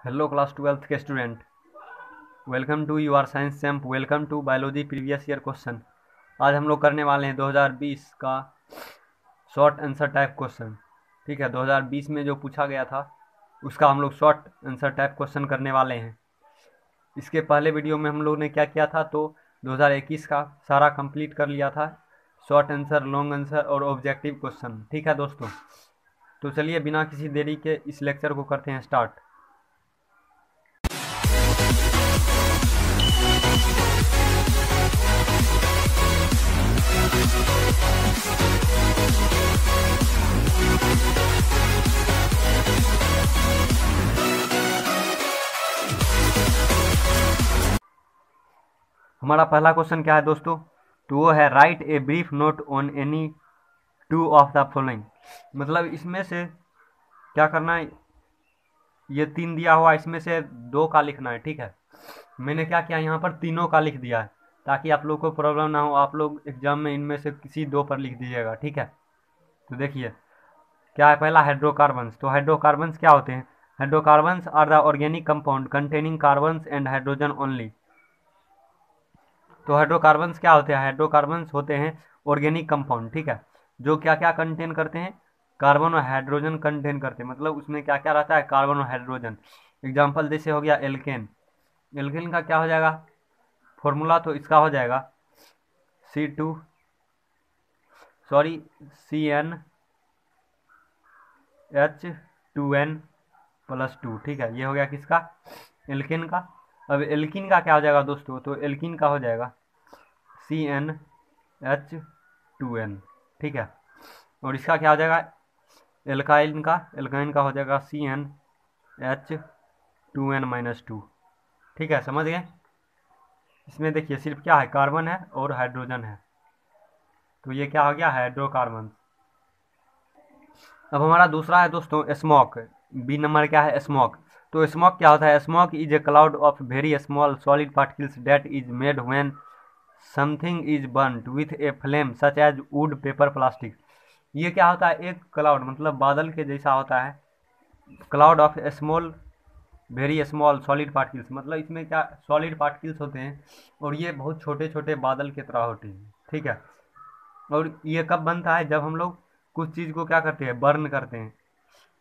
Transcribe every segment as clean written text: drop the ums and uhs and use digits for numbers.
Hello class 12th के student, welcome to your Science Champ. Welcome to biology previous year question. आज हम लोग करने वाले हैं 2020 का शॉर्ट आंसर टाइप क्वेश्चन। ठीक है, 2020 में जो पूछा गया था उसका हम लोग शॉर्ट आंसर टाइप क्वेश्चन करने वाले हैं। इसके पहले वीडियो में हम लोग ने क्या किया था, तो 2021 का सारा कंप्लीट कर लिया था, शॉर्ट आंसर, लॉन्ग आंसर और ऑब्जेक्टिव क्वेश्चन। ठीक है दोस्तों, तो चलिए बिना किसी देरी के इस लेक्चर को करते हैं स्टार्ट। हमारा पहला क्वेश्चन क्या है दोस्तों, तो वो है right a brief note on any two of the following. मतलब इसमें से क्या करना है, ये 3 दिया हुआ, इसमें से 2 का लिखना है। ठीक है, मैंने क्या किया, यहाँ पर तीनों का लिख दिया है ताकि आप लोग को प्रॉब्लम ना हो। आप लोग एग्जाम में इनमें से किसी 2 पर लिख दीजिएगा। ठीक है, तो देखिए क्या है, पहला हाइड्रोकार्बन्स। तो हाइड्रोकार्बन्स क्या होते हैं? Hydrocarbons are the organic compound containing carbons and hydrogen only. तो हाइड्रोकार्बन्स क्या होते हैं? हाइड्रोकार्बन्स होते हैं ऑर्गेनिक कंपाउंड। ठीक है, जो क्या क्या कंटेन करते हैं? कार्बन और हाइड्रोजन कंटेन करते हैं। मतलब उसमें क्या क्या रहता है? कार्बन और हाइड्रोजन। एग्जाम्पल जैसे हो गया एल्केन। एल्केन का क्या हो जाएगा फॉर्मूला? तो इसका हो जाएगा CN2H2N+2। ठीक है, ये हो गया किसका? एल्केन का। अब एल्कीन का क्या हो जाएगा दोस्तों? तो एल्कीन का हो जाएगा CnH2n। ठीक है, और इसका क्या हो जाएगा? एल्काइन का हो जाएगा CnH2n-2। ठीक है, समझ गए? इसमें देखिए सिर्फ क्या है, कार्बन है और हाइड्रोजन है, तो ये क्या हो गया? हाइड्रोकार्बन। अब हमारा दूसरा है दोस्तों स्मोक। बी नंबर क्या है? स्मोक। तो स्मोक क्या होता है? Smoke is a cloud of very small solid particles that is made when something is burned with a flame such as wood, paper, plastic. ये क्या होता है? एक क्लाउड, मतलब बादल के जैसा होता है। Cloud of small very small solid particles, मतलब इसमें क्या सॉलिड पार्टिकल्स होते हैं और ये बहुत छोटे छोटे बादल की तरह होते हैं। ठीक है, और ये कब बनता है? जब हम लोग कुछ चीज़ को क्या करते हैं? बर्न करते हैं।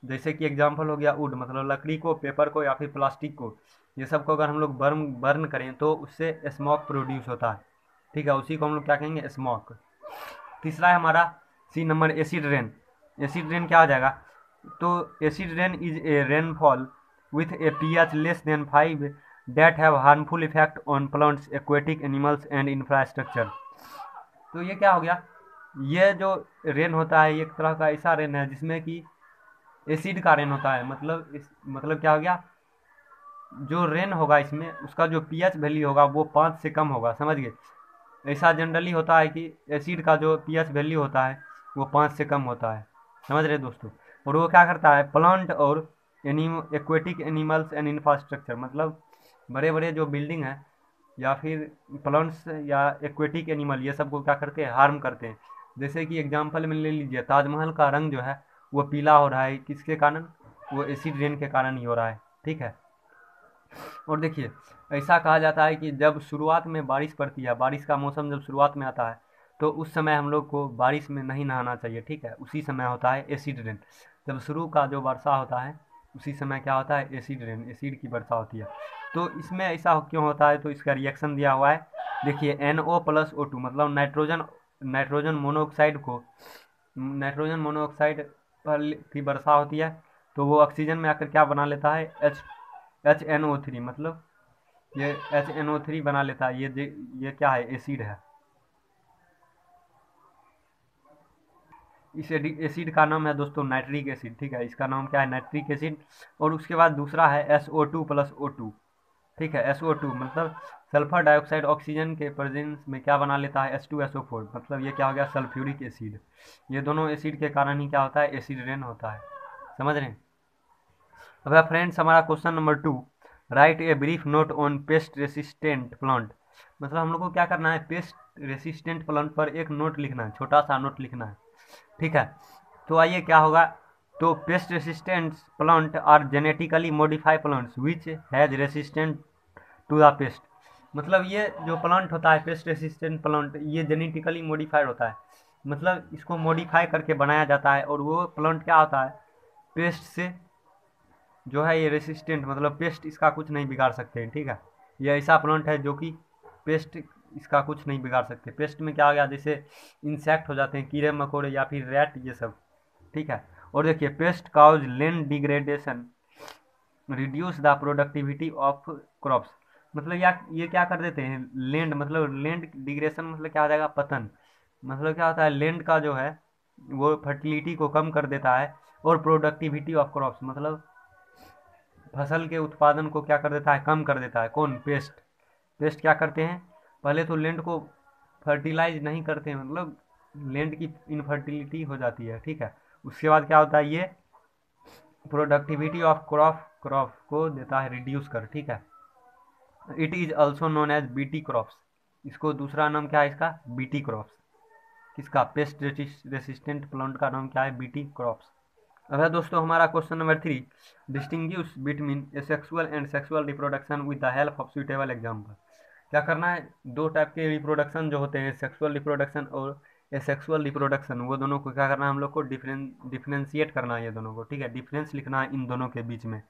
जैसे कि एग्जाम्पल हो गया वुड, मतलब लकड़ी को, पेपर को या फिर प्लास्टिक को। ये सब को अगर हम लोग बर्न करें तो उससे स्मोक प्रोड्यूस होता है। ठीक है, उसी को हम लोग क्या कहेंगे? स्मोक। तीसरा है हमारा C number acid rain. Acid rain क्या हो जाएगा? तो acid rain is a rainfall with a pH less than 5 that have harmful effect on plants, aquatic animals and infrastructure. तो ये क्या हो गया? ये जो रेन होता है एक तरह का ऐसा रेन है जिसमें कि एसिड का रेन होता है। मतलब क्या हो गया, जो रेन होगा इसमें उसका जो pH वैल्यू होगा वो 5 से कम होगा। समझ गए? ऐसा जनरली होता है कि एसिड का जो pH वैल्यू होता है वो 5 से कम होता है। समझ रहे दोस्तों? और वो क्या करता है? प्लांट और एक्वेटिक एनिमल्स एंड इंफ्रास्ट्रक्चर, मतलब बड़े बड़े जो बिल्डिंग है या फिर प्लांट्स या एक्वेटिक एनिमल, ये सब को क्या करते हैं? हार्म करते हैं। जैसे कि एग्जांपल में ले लीजिए, ताजमहल का रंग जो है वो पीला हो रहा है, किसके कारण? वो एसिड रेन के कारण ही हो रहा है। ठीक है, और देखिए ऐसा कहा जाता है कि जब शुरुआत में बारिश पड़ती है, बारिश का मौसम जब शुरुआत में आता है, तो उस समय हम लोग को बारिश में नहीं नहाना चाहिए। ठीक है, उसी समय होता है एसिड रेन। जब शुरू का जो वर्षा होता है उसी समय क्या होता है? एसिड रेन, एसिड की वर्षा होती है। तो इसमें ऐसा क्यों होता है? तो इसका रिएक्शन दिया हुआ है। देखिए NO+O2, मतलब नाइट्रोजन मोनोऑक्साइड पर की वर्षा होती है, तो वो ऑक्सीजन में आकर क्या बना लेता है? HNO3, मतलब ये HNO3 बना लेता है। ये क्या है? एसिड है। इस एसिड का नाम है दोस्तों नाइट्रिक एसिड। ठीक है, इसका नाम क्या है? Nitric acid. और उसके बाद दूसरा है SO2+O2। ठीक है, SO2 मतलब सल्फर डाइऑक्साइड ऑक्सीजन के प्रेजेंस में क्या बना लेता है? H2SO4, मतलब ये क्या हो गया? Sulphuric acid. ये दोनों एसिड के कारण ही क्या होता है? एसिड रेन होता है। समझ रहे हैं? अब फ्रेंड्स हमारा question number 2, right a brief note on paste resistant plant. मतलब हम लोग को क्या करना है? पेस्ट रेसिस्टेंट प्लांट पर एक नोट लिखना है, छोटा सा नोट लिखना है। ठीक है, तो आइए क्या होगा, तो pest resistant plant are genetically modified plants which has resistant to the pest. मतलब ये जो प्लांट होता है पेस्ट रेसिस्टेंट प्लांट, ये जेनेटिकली मॉडिफाइड होता है, मतलब इसको मॉडिफाई करके बनाया जाता है, और वो प्लांट क्या होता है पेस्ट से जो है ये रेसिस्टेंट, मतलब पेस्ट इसका कुछ नहीं बिगाड़ सकते हैं। ठीक है, ये ऐसा प्लांट है जो कि पेस्ट इसका कुछ नहीं बिगाड़ सकते। पेस्ट में क्या हो गया, जैसे इंसेक्ट हो जाते हैं, कीड़े मकोड़े या फिर रैट, ये सब। ठीक है, और देखिए pest cause land degradation reduce the productivity of crops. मतलब या ये क्या कर देते हैं लैंड, मतलब लैंड डिग्रेडेशन मतलब क्या हो जाएगा पतन, मतलब क्या होता है लैंड का जो है वो फर्टिलिटी को कम कर देता है, और प्रोडक्टिविटी ऑफ क्रॉप्स मतलब फसल के उत्पादन को क्या कर देता है कम कर देता है। कौन, पेस्ट। पेस्ट क्या करते हैं, पहले तो लैंड को फर्टिलाइज नहीं करते हैं, मतलब लैंड की इनफर्टिलिटी हो जाती है। ठीक है, उसके बाद क्या होता है ये प्रोडक्टिविटी ऑफ क्रॉप को देता है रिड्यूस कर। ठीक है, it is also known as BT crops. इसको दूसरा नाम क्या है इसका, बीटी क्रॉप्स। किसका, पेस्ट रेसिस्टेंट प्लांट का नाम क्या है, बीटी क्रॉप्स। अब है दोस्तों हमारा question number 3, distinguish between asexual and sexual reproduction with the help of suitable example. क्या करना है, दो टाइप के रिप्रोडक्शन जो होते हैं सेक्सुअल रिप्रोडक्शन और एसेक्सुअल रिप्रोडक्शन, वो दोनों को क्या करना है हम लोग को डिफ्रेंशिएट करना है ये दोनों को। ठीक है, डिफरेंस लिखना है इन दोनों के बीच में।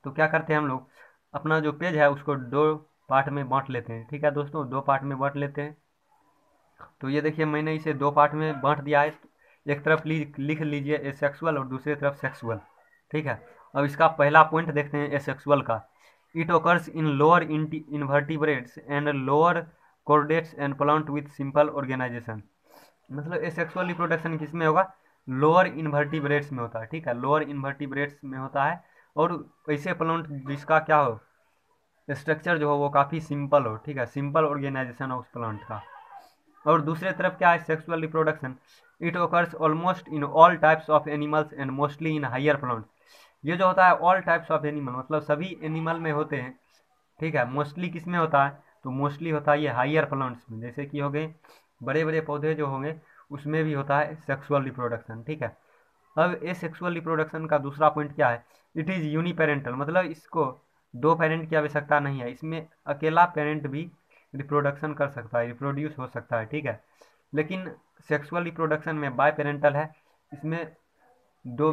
तो क्या करते हैं हम लोग, अपना जो पेज है उसको दो पार्ट में बांट लेते हैं। ठीक है दोस्तों, दो पार्ट में बांट लेते हैं। तो ये देखिए मैंने इसे दो पार्ट में बांट दिया है, एक तरफ लिख लीजिए एसेक्सुअल और दूसरी तरफ सेक्सुअल। ठीक है, अब इसका पहला पॉइंट देखते हैं एसेक्सुअल का। It occurs in lower invertebrates and lower chordates and plant with simple organisation. मतलब एसेक्सुअल रिप्रोडक्शन किसमें होगा, लोअर इन्वर्टिब्रेट्स में होता है। ठीक है, लोअर इन्वर्टिब्रेट्स में होता है, और ऐसे प्लांट जिसका क्या हो स्ट्रक्चर जो हो वो काफ़ी सिंपल हो। ठीक है, सिंपल ऑर्गेनाइजेशन हो उस प्लांट का। और दूसरे तरफ क्या है sexual reproduction, it occurs almost in all types of animals and mostly in higher plants. ये जो होता है ऑल टाइप्स ऑफ एनिमल मतलब सभी एनिमल में होते हैं। ठीक है, मोस्टली किस में होता है, तो मोस्टली होता है ये हायर प्लांट्स में, जैसे कि हो गए बड़े बड़े पौधे जो होंगे उसमें भी होता है सेक्सुअल रिप्रोडक्शन। ठीक है, अब ए सेक्सुअल रिप्रोडक्शन का दूसरा पॉइंट क्या है, इट इज़ यूनिपेरेंटल, मतलब इसको दो पेरेंट की आवश्यकता नहीं है, इसमें अकेला पेरेंट भी रिप्रोडक्शन कर सकता है, रिप्रोड्यूस हो सकता है। ठीक है, लेकिन सेक्सुअल रिप्रोडक्शन में बाय पेरेंटल है, इसमें दो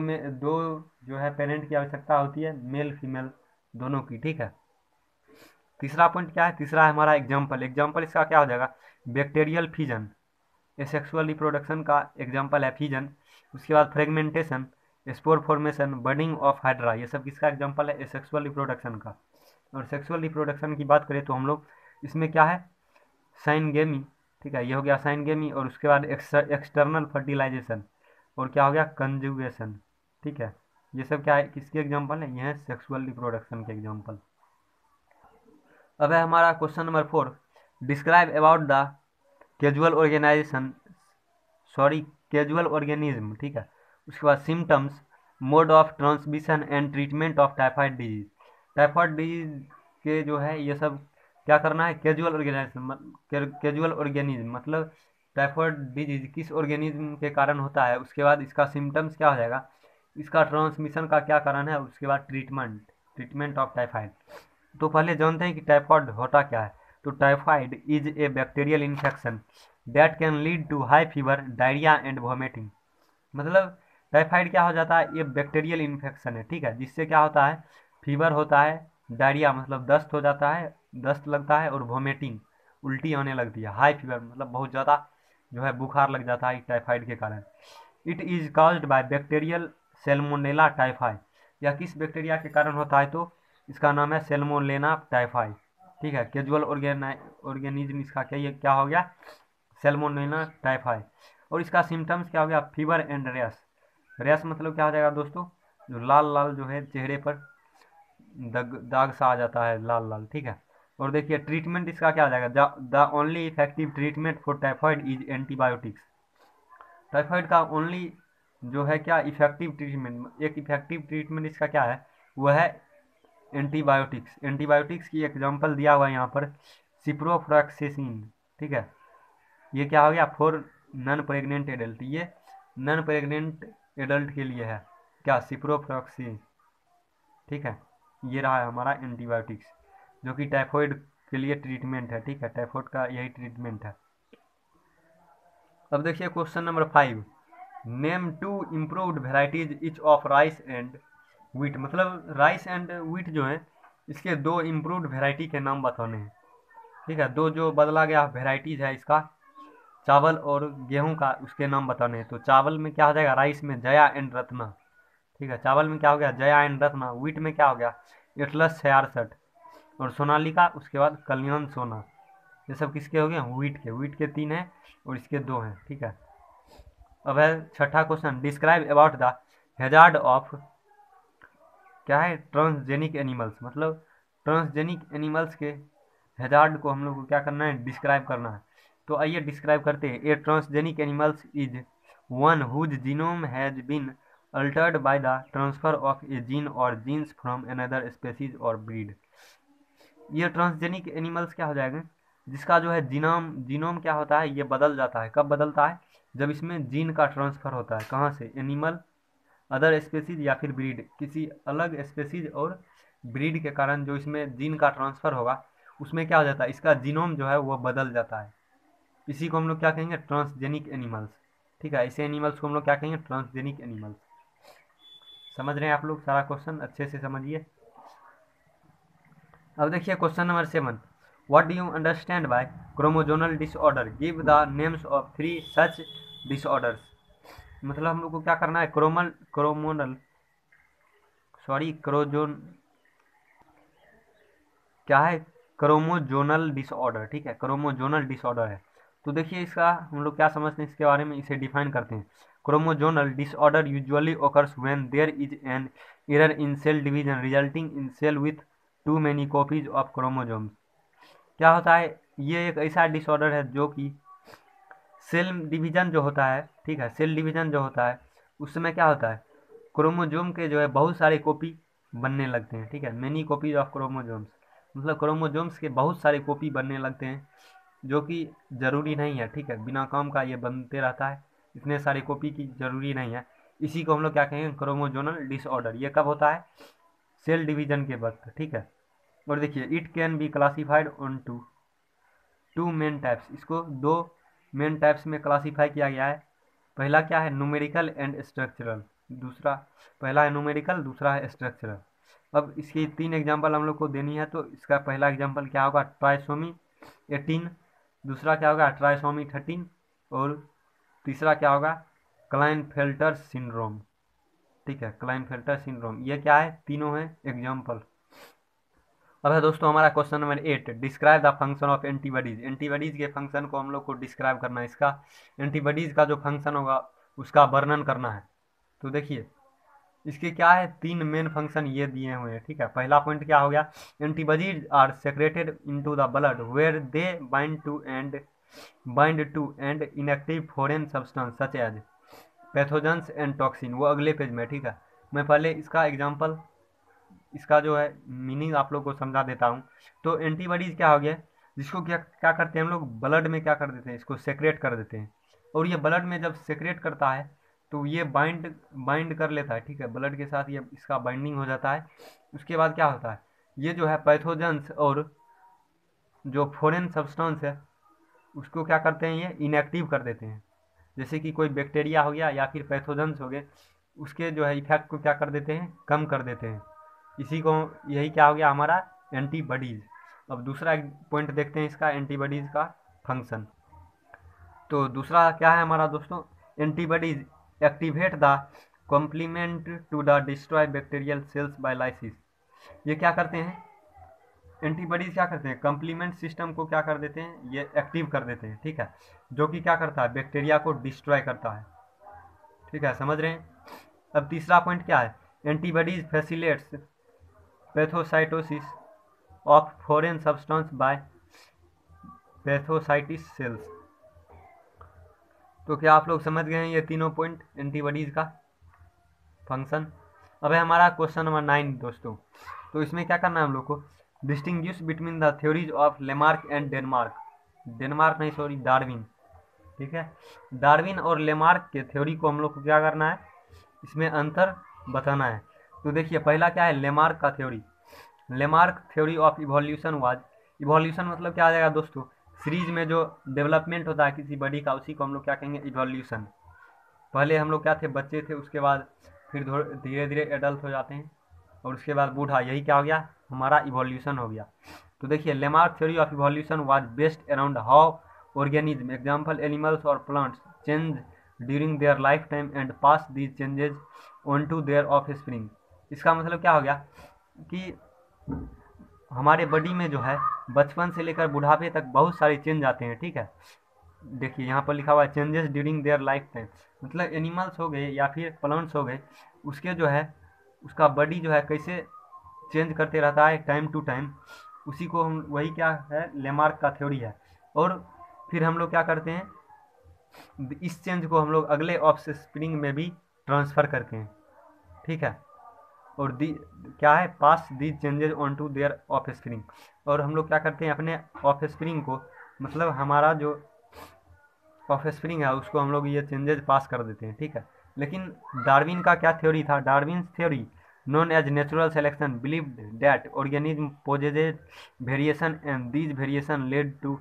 जो है पेरेंट की आवश्यकता होती है, मेल फीमेल दोनों की। ठीक है, तीसरा पॉइंट क्या है, तीसरा है हमारा एग्जाम्पल। एग्जाम्पल इसका क्या हो जाएगा, बैक्टीरियल फिजन। एसेक्सुअल रिप्रोडक्शन का एग्जाम्पल है फिजन। उसके बाद fragmentation, spore formation, budding of hydra, ये सब किसका एग्जाम्पल है, एसेक्सुअल रिप्रोडक्शन का। और सेक्सुअल रिप्रोडक्शन की बात करें तो हम लोग इसमें क्या है साइनगेमी। ठीक है, ये हो गया साइनगेमी, और उसके बाद एक्सटर्नल फर्टिलाइजेशन, और क्या हो गया कंजुगेशन। ठीक है, ये सब क्या है किसके एग्जाम्पल है, ये है सेक्सुअल रिप्रोडक्शन के एग्जाम्पल। अब है हमारा question number 4, describe about the casual organisation casual organism. ठीक है, उसके बाद symptoms, mode of transmission and treatment of typhoid disease. Typhoid disease के जो है ये सब क्या करना है, कैजुअल ऑर्गेनाइजेशन कैजुअल ऑर्गेनिज्म मतलब टाइफाइड डिजीज किस ऑर्गेनिज्म के कारण होता है, उसके बाद इसका सिम्टम्स क्या हो जाएगा, इसका ट्रांसमिशन का क्या कारण है, उसके बाद ट्रीटमेंट ऑफ टाइफाइड। तो पहले जानते हैं कि टाइफाइड होता क्या है। तो typhoid is a bacterial infection that can lead to high fever, diarrhoea and vomiting. मतलब टाइफाइड क्या हो जाता है, ये बैक्टीरियल इन्फेक्शन है। ठीक है, जिससे क्या होता है फीवर होता है, डायरिया मतलब दस्त हो जाता है, दस्त लगता है, और वॉमिटिंग उल्टी होने लगती है, हाई फीवर मतलब बहुत ज़्यादा जो है बुखार लग जाता है टाइफाइड के कारण। It is caused bye bacterial Salmonella typhi. यह किस बैक्टीरिया के कारण होता है, तो इसका नाम है सेल्मोनेला टाइफाई। ठीक है, कैजुअल ऑर्गेनिज्म इसका क्या हो गया, सेल्मोनेला टाइफाई। और इसका सिम्टम्स क्या हो गया, फीवर एंड रैश। रैश मतलब क्या हो जाएगा दोस्तों, जो लाल लाल जो है चेहरे पर दाग सा आ जाता है लाल लाल। ठीक है, और देखिए ट्रीटमेंट इसका क्या हो जाएगा, the only effective treatment for typhoid is antibiotics. Typhoid का ओनली जो है क्या इफेक्टिव ट्रीटमेंट, एक इफेक्टिव ट्रीटमेंट इसका क्या है, वह है एंटीबायोटिक्स। एंटीबायोटिक्स की एग्जांपल दिया हुआ है यहाँ पर सिप्रोफ्लॉक्सेसिन। ठीक है, ये क्या हो गया फॉर नॉन प्रेग्नेंट एडल्ट, ये नॉन प्रेग्नेंट एडल्ट के लिए है। क्या, सिप्रोफ्लॉक्सिन, ठीक है। ये रहा है हमारा एंटीबायोटिक्स, जो कि टाइफाइड के लिए ट्रीटमेंट है, ठीक है, टाइफाइड का यही ट्रीटमेंट है। अब देखिए question number 5, name 2 improved varieties each of rice and wheat. मतलब राइस एंड व्हीट जो है, इसके 2 इम्प्रूव्ड वेराइटी के नाम बताने हैं, ठीक है। 2 जो बदला गया वेराइटीज है इसका, चावल और गेहूं का, उसके नाम बताने हैं। तो चावल में क्या हो जाएगा, राइस में जया एंड रत्ना, ठीक है। चावल में क्या हो गया, जया एंड रत्ना। व्हीट में क्या हो गया, एटलस 66 और सोनालिका, उसके बाद कल्याण सोना। ये सब किसके हो गए, व्हीट के 3 हैं और इसके 2 हैं, ठीक है। अब है छठा question, describe about the hazard of, क्या है, ट्रांसजेनिक एनिमल्स। मतलब ट्रांसजेनिक एनिमल्स के हैजार्ड को हम लोग को क्या करना है, डिस्क्राइब करना है। तो आइए डिस्क्राइब करते हैं। A transgenic animals is one whose genome has been altered by the transfer of a gene और जीन्स फ्रॉम अनदर स्पेसीज और ब्रीड। ये ट्रांसजेनिक एनिमल्स क्या हो जाएगा, जिसका जो है जीनोम क्या होता है, ये बदल जाता है। कब बदलता है, जब इसमें जीन का ट्रांसफर होता है। कहाँ से, एनिमल, अदर स्पेसीज या फिर ब्रीड, किसी अलग स्पेसीज और ब्रीड के कारण जो इसमें जीन का ट्रांसफर होगा, उसमें क्या हो जाता है, इसका जीनोम जो है वो बदल जाता है। इसी को हम लोग क्या कहेंगे, ट्रांसजेनिक एनिमल्स, ठीक है। ऐसे एनिमल्स को हम लोग क्या कहेंगे, ट्रांसजेनिक एनिमल्स। समझ रहे हैं आप लोग, सारा क्वेश्चन अच्छे से समझिए। अब देखिए question number 7, what do you understand by chromosomal disorder, give the names of 3 such disorders. मतलब हम लोग को क्या करना है, क्रोमोजोन, क्या है, क्रोमोजोनल डिसऑर्डर, ठीक है, क्रोमोजोनल डिसऑर्डर है। तो देखिए इसका हम लोग क्या समझते हैं इसके बारे में, इसे डिफाइन करते हैं। Chromosomal disorder usually occurs when there is an error in cell division resulting in cell with too many copies of chromosomes। क्या होता है, ये एक ऐसा डिसऑर्डर है जो कि सेल डिवीजन जो होता है, ठीक है, सेल डिवीजन जो होता है उस समय क्या होता है, क्रोमोजोम के जो है बहुत सारे कॉपी बनने लगते हैं, ठीक है, मेनी कॉपीज ऑफ क्रोमोजोम्स। मतलब क्रोमोजोम्स के बहुत सारे कॉपी बनने लगते हैं, जो कि ज़रूरी नहीं है, ठीक है, बिना काम का ये बनते रहता है, इतने सारे कॉपी की ज़रूरी नहीं है। इसी को हम लोग क्या कहेंगे, क्रोमोजोनल डिसऑर्डर। ये कब होता है, सेल डिवीजन के वक्त, ठीक है। और देखिए it can be classified on two main types. इसको 2 मेन टाइप्स में क्लासीफाई किया गया है। पहला क्या है, न्यूमेरिकल एंड स्ट्रक्चरल। दूसरा, पहला है न्यूमेरिकल, दूसरा है स्ट्रक्चरल। अब इसकी 3 एग्जांपल हम लोग को देनी है। तो इसका पहला एग्जांपल क्या होगा, ट्राइसोमी 18, दूसरा क्या होगा, ट्राइसोमी 13, और तीसरा क्या होगा, क्लाइनफेल्टर सिंड्रोम, ठीक है, क्लाइनफेल्टर सिंड्रोम। ये क्या है, तीनों है एग्जाम्पल। अब है दोस्तों हमारा question number 8, describe the function of antibodies. Antibodies के फंक्शन को हम लोग को डिस्क्राइब करना है। इसका एंटीबॉडीज का जो फंक्शन होगा उसका वर्णन करना है। तो देखिए इसके क्या है, 3 मेन फंक्शन ये दिए हुए हैं, ठीक है। पहला पॉइंट क्या हो गया, antibodies are secreted into the blood where they bind to and inactive foreign substance such as pathogens and toxin. वो अगले पेज में, ठीक है। मैं पहले इसका एग्जांपल, इसका जो है मीनिंग आप लोग को समझा देता हूँ। तो एंटीबॉडीज क्या हो गया, जिसको क्या क्या करते हैं हम लोग, ब्लड में क्या कर देते हैं, इसको सेक्रेट कर देते हैं। और ये ब्लड में जब सेक्रेट करता है तो ये बाइंड कर लेता है, ठीक है, ब्लड के साथ ये इसका बाइंडिंग हो जाता है। उसके बाद क्या होता है, ये जो है पैथोजेंस और जो फॉरेन सब्सटेंस है उसको क्या करते हैं, ये इनएक्टिव कर देते हैं। जैसे कि कोई बैक्टीरिया हो गया या फिर पैथोजेंस हो गए, उसके जो है इफेक्ट को क्या कर देते हैं, कम कर देते हैं। इसी को, यही क्या हो गया हमारा एंटीबॉडीज। अब दूसरा पॉइंट देखते हैं इसका, एंटीबॉडीज का फंक्शन। तो दूसरा क्या है हमारा दोस्तों, antibodies activate the complement to the destroy bacterial cells by lysis. ये क्या करते हैं, एंटीबॉडीज क्या करते हैं, कॉम्प्लीमेंट सिस्टम को क्या कर देते हैं, ये एक्टिव कर देते हैं, ठीक है, जो कि क्या करता है, बैक्टीरिया को डिस्ट्रॉय करता है, ठीक है, समझ रहे हैं। अब तीसरा पॉइंट क्या है, antibodies facilitates phagocytosis of foreign substance by phagocytic cells. तो क्या आप लोग समझ गए हैं ये तीनों पॉइंट एंटीबॉडीज का फंक्शन। अब है हमारा क्वेश्चन नंबर 9 दोस्तों। तो इसमें क्या करना है हम लोग को, distinguish between the theories of Lamarck and Darwin, ठीक है। डार्विन और लेमार्क के थ्योरी को हम लोग को क्या करना है, इसमें अंतर बताना है। तो देखिए पहला क्या है, लेमार्क का theory. Lamarck theory of evolution was, evolution मतलब क्या आ जाएगा दोस्तों, सीरीज में जो डेवलपमेंट होता है किसी बॉडी का, उसी को हम लोग क्या कहेंगे, इवोल्यूशन। पहले हम लोग क्या थे, बच्चे थे, उसके बाद फिर धीरे धीरे एडल्ट हो जाते हैं, और उसके बाद बूढ़ा, यही क्या हो गया, हमारा इवोल्यूशन हो गया। तो देखिए Lamarck theory of evolution was based around how organism example animals और plants change during their lifetime and pass these changes on to their offspring. इसका मतलब क्या हो गया कि हमारे बॉडी में जो है बचपन से लेकर बुढ़ापे तक बहुत सारे चेंज आते हैं, ठीक है। देखिए यहाँ पर लिखा हुआ है changes during their life time, मतलब एनिमल्स हो गए या फिर प्लांट्स हो गए, उसके जो है उसका बॉडी जो है कैसे चेंज करते रहता है टाइम टू टाइम, उसी को हम, वही क्या है, लेमार्क का थ्योरी है। और फिर हम लोग क्या करते हैं, इस चेंज को हम लोग अगले ऑफ स्प्रिंग में भी ट्रांसफ़र करते हैं, ठीक है। और दी क्या है, pass the changes on to their offspring, और हम लोग क्या करते हैं अपने ऑफ स्प्रिंग को, मतलब हमारा जो ऑफ स्प्रिंग है उसको हम लोग ये चेंजेज पास कर देते हैं, ठीक है। लेकिन डार्विन का क्या थ्योरी था, Darwin theory known as natural selection believed that organism possesses variation and these variation led to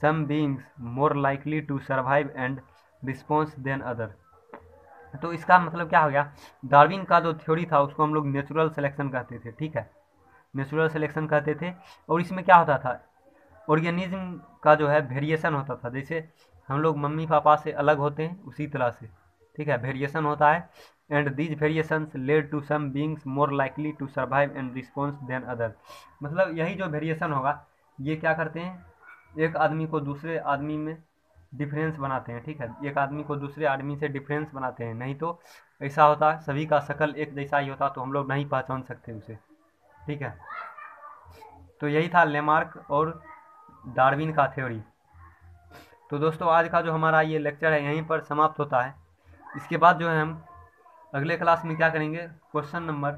some beings more likely to survive and response than other। तो इसका मतलब क्या हो गया, डार्विन का जो थ्योरी था उसको हम लोग नेचुरल सिलेक्शन कहते थे, ठीक है, नेचुरल सिलेक्शन कहते थे। और इसमें क्या होता था, ऑर्गेनिज्म का जो है वेरिएशन होता था, जैसे हम लोग मम्मी पापा से अलग होते हैं उसी तरह से, ठीक है, वेरिएशन होता है। And these variations led to some beings more likely to survive and response than other, मतलब यही जो वेरिएशन होगा ये क्या करते हैं, एक आदमी को दूसरे आदमी में डिफरेंस बनाते हैं, ठीक है, एक आदमी को दूसरे आदमी से डिफरेंस बनाते हैं। नहीं तो ऐसा होता सभी का शक्ल एक जैसा ही होता तो हम लोग नहीं पहचान सकते उसे, ठीक है। तो यही था लेमार्क और डार्विन का थ्योरी। तो दोस्तों आज का जो हमारा ये लेक्चर है यहीं पर समाप्त होता है। इसके बाद जो है हम अगले क्लास में क्या करेंगे, क्वेश्चन नंबर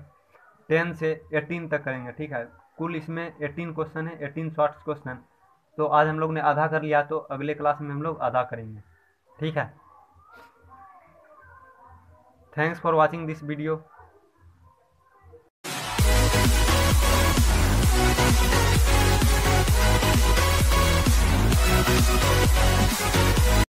10 से 18 तक करेंगे, ठीक है। कुल इसमें 18 क्वेश्चन है, 18 शॉर्ट्स क्वेश्चन। तो आज हम लोग ने आधा कर लिया, तो अगले क्लास में हम लोग आधा करेंगे, ठीक है। Thanks for watching this video.